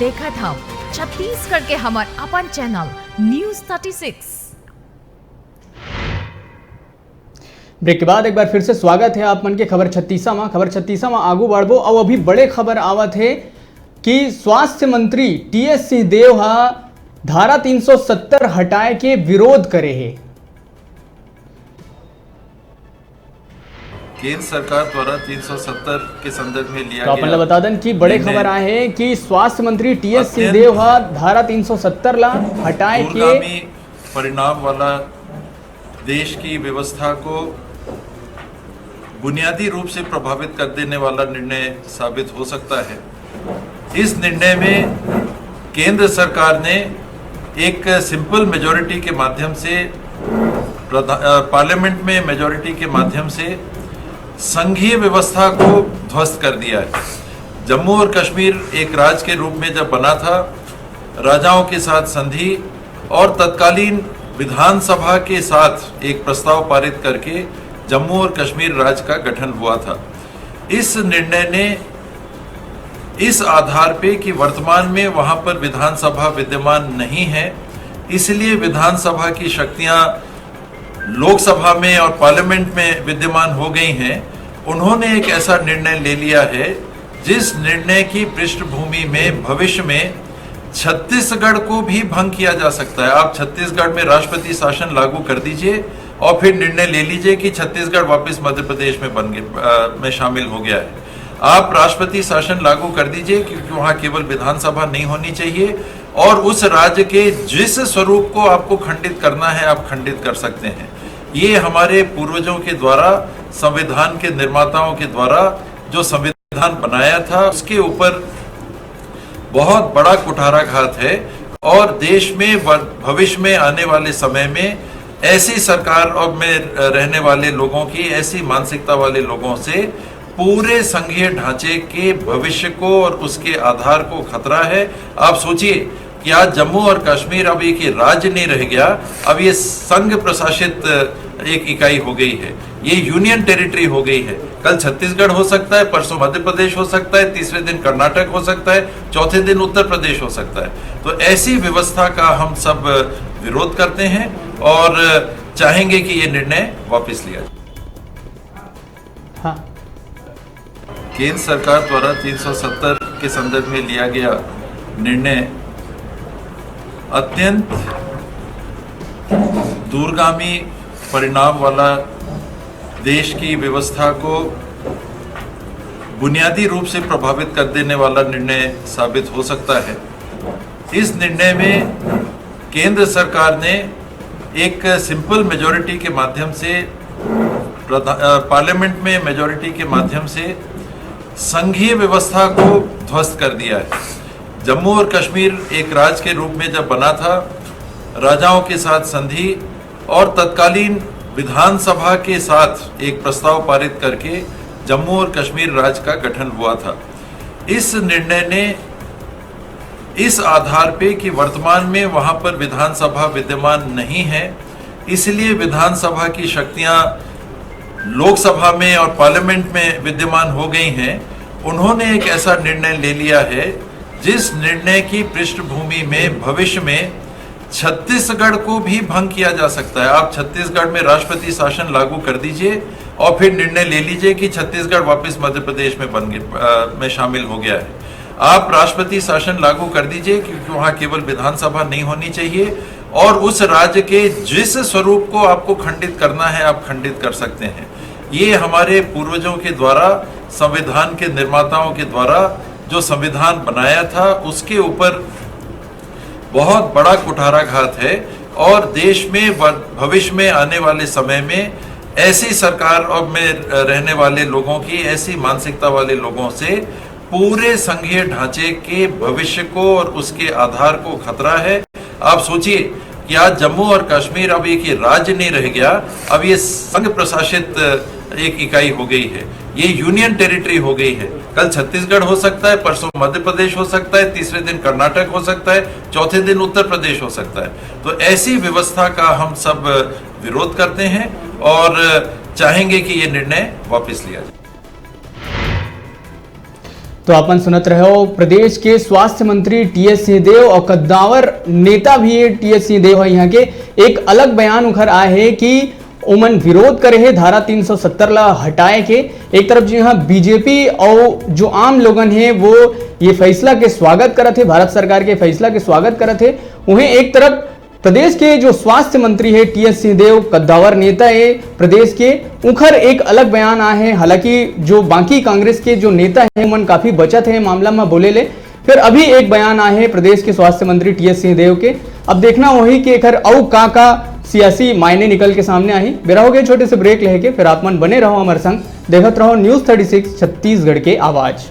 देखत हव छत्तीसगढ़ के हमर अपन चैनल न्यूज 36। ब्रेक के बाद एक बार फिर से स्वागत है आप मन के खबर 36 में। खबर 36 में आगू बढ़बो और अभी बड़े खबर आवत है कि स्वास्थ्य मंत्री टीएस सिंहदेव धारा 370 हटाए के विरोध करे है। केंद्र सरकार द्वारा 370 के संदर्भ में लिया तो अपन बता दें कि बड़े खबर आए हैं कि स्वास्थ्य मंत्री टीएस सिंहदेव धारा 370 ला हटाए के परिणाम वाला देश की व्यवस्था को बुनियादी रूप से प्रभावित कर देने वाला निर्णय साबित हो सकता है। इस निर्णय में केंद्र सरकार ने एक सिंपल मेजॉरिटी के माध्यम से पार्लियामेंट में मेजॉरिटी के माध्यम से संघीय व्यवस्था को ध्वस्त कर दिया है। जम्मू और कश्मीर एक राज्य के रूप में जब बना था, राजाओं के साथ संधि और तत्कालीन विधानसभा के साथ एक प्रस्ताव पारित करके जम्मू और कश्मीर राज्य का गठन हुआ था। इस निर्णय ने इस आधार पे कि वर्तमान में वहां पर विधानसभा विद्यमान नहीं है, इसलिए विधानसभा की शक्तियां लोकसभा में और पार्लियामेंट में विद्यमान हो गई हैं। उन्होंने एक ऐसा निर्णय ले लिया है जिस निर्णय की पृष्ठभूमि में भविष्य में छत्तीसगढ़ को भी भंग किया जा सकता है। आप छत्तीसगढ़ में राष्ट्रपति शासन लागू कर दीजिए और फिर निर्णय ले लीजिए कि छत्तीसगढ़ वापस मध्य प्रदेश में शामिल हो गया है। आप राष्ट्रपति शासन लागू कर दीजिए क्योंकि वहां केवल विधानसभा नहीं होनी चाहिए और उस राज्य के जिस स्वरूप को आपको खंडित करना है आप खंडित कर सकते हैं। ये हमारे पूर्वजों के द्वारा, संविधान के निर्माताओं के द्वारा जो संविधान बनाया था उसके ऊपर बहुत बड़ा कुठाराघात है और देश में भविष्य में आने वाले समय में ऐसी सरकार और में रहने वाले लोगों की, ऐसी मानसिकता वाले लोगों से पूरे संघीय ढांचे के भविष्य को और उसके आधार को खतरा है। आप सोचिए कि आज जम्मू और कश्मीर अब एक राज्य नहीं रह गया, अब ये संघ प्रशासित एक इकाई हो गई है, ये यूनियन टेरिटरी हो गई है। कल छत्तीसगढ़ हो सकता है, परसों मध्य प्रदेश हो सकता है, तीसरे दिन कर्नाटक हो सकता है, चौथे दिन उत्तर प्रदेश हो सकता है। तो ऐसी व्यवस्था का हम सब विरोध करते हैं और चाहेंगे कि ये निर्णय वापस लिया जाए। हाँ। केंद्र सरकार द्वारा 370 के संदर्भ में लिया गया निर्णय अत्यंत दूरगामी परिणाम वाला देश की व्यवस्था को बुनियादी रूप से प्रभावित कर देने वाला निर्णय साबित हो सकता है। इस निर्णय में केंद्र सरकार ने एक सिंपल मेजॉरिटी के माध्यम से पार्लियामेंट में मेजॉरिटी के माध्यम से संघीय व्यवस्था को ध्वस्त कर दिया है। जम्मू और कश्मीर एक राज्य के रूप में जब बना था, राजाओं के साथ संधि और तत्कालीन विधानसभा के साथ एक प्रस्ताव पारित करके जम्मू और कश्मीर राज्य का गठन हुआ था। इस निर्णय ने इस आधार पे कि वर्तमान में वहां पर विधानसभा विद्यमान नहीं है, इसलिए विधानसभा की शक्तियां लोकसभा में और पार्लियामेंट में विद्यमान हो गई हैं। उन्होंने एक ऐसा निर्णय ले लिया है जिस निर्णय की पृष्ठभूमि में भविष्य में छत्तीसगढ़ को भी भंग किया जा सकता है। आप छत्तीसगढ़ में राष्ट्रपति शासन लागू कर दीजिए और फिर निर्णय ले लीजिए कि छत्तीसगढ़ वापस मध्य प्रदेश में शामिल हो गया है। आप राष्ट्रपति शासन लागू कर दीजिए क्योंकि वहां केवल विधानसभा नहीं होनी चाहिए और उस राज्य के जिस स्वरूप को आपको खंडित करना है आप खंडित कर सकते हैं। ये हमारे पूर्वजों के द्वारा, संविधान के निर्माताओं के द्वारा जो संविधान बनाया था उसके ऊपर बहुत बड़ा कुठाराघात है और देश में भविष्य में आने वाले समय में ऐसी सरकार और में रहने वाले लोगों की, ऐसी मानसिकता वाले लोगों से पूरे संघीय ढांचे के भविष्य को और उसके आधार को खतरा है। आप सोचिए कि आज जम्मू और कश्मीर अब एक राज्य नहीं रह गया, अब ये संघ प्रशासित एक इकाई हो गई है, ये यूनियन टेरिटरी हो गई है। कल छत्तीसगढ़ हो सकता है, परसों मध्य प्रदेश हो सकता है, तीसरे दिन कर्नाटक हो सकता है, चौथे दिन उत्तर प्रदेश हो सकता है। तो ऐसी व्यवस्था का हम सब विरोध करते हैं और चाहेंगे कि ये निर्णय वापस लिया जाए। तो अपन सुनत रहो प्रदेश के स्वास्थ्य मंत्री टीएस सिंहदेव और कद्दावर नेता भी टीएस सिंहदेव है यहाँ के एक अलग बयान उखर आए है कि उमन विरोध करे है धारा 370 ला हटाए के। एक तरफ जी हाँ बीजेपी और जो आम लोगन है वो ये फैसला के स्वागत करत है, भारत सरकार के फैसला के स्वागत करत है। वहीं एक तरफ प्रदेश के जो स्वास्थ्य मंत्री है टीएस सिंहदेव कद्दावर नेता है प्रदेश के उखर एक अलग बयान आए हैं। हालांकि जो बाकी कांग्रेस के जो नेता है मन काफी बचत है मामला में बोले ले। फिर अभी एक बयान आए हैं प्रदेश के स्वास्थ्य मंत्री टीएस सिंहदेव के। अब देखना वही कि एक औ का सियासी मायने निकल के सामने आई। बेरा हो गए छोटे से ब्रेक लेके, फिर आप मन बने रहो हमारे संग, देखत रहो न्यूज 36 छत्तीसगढ़ के आवाज।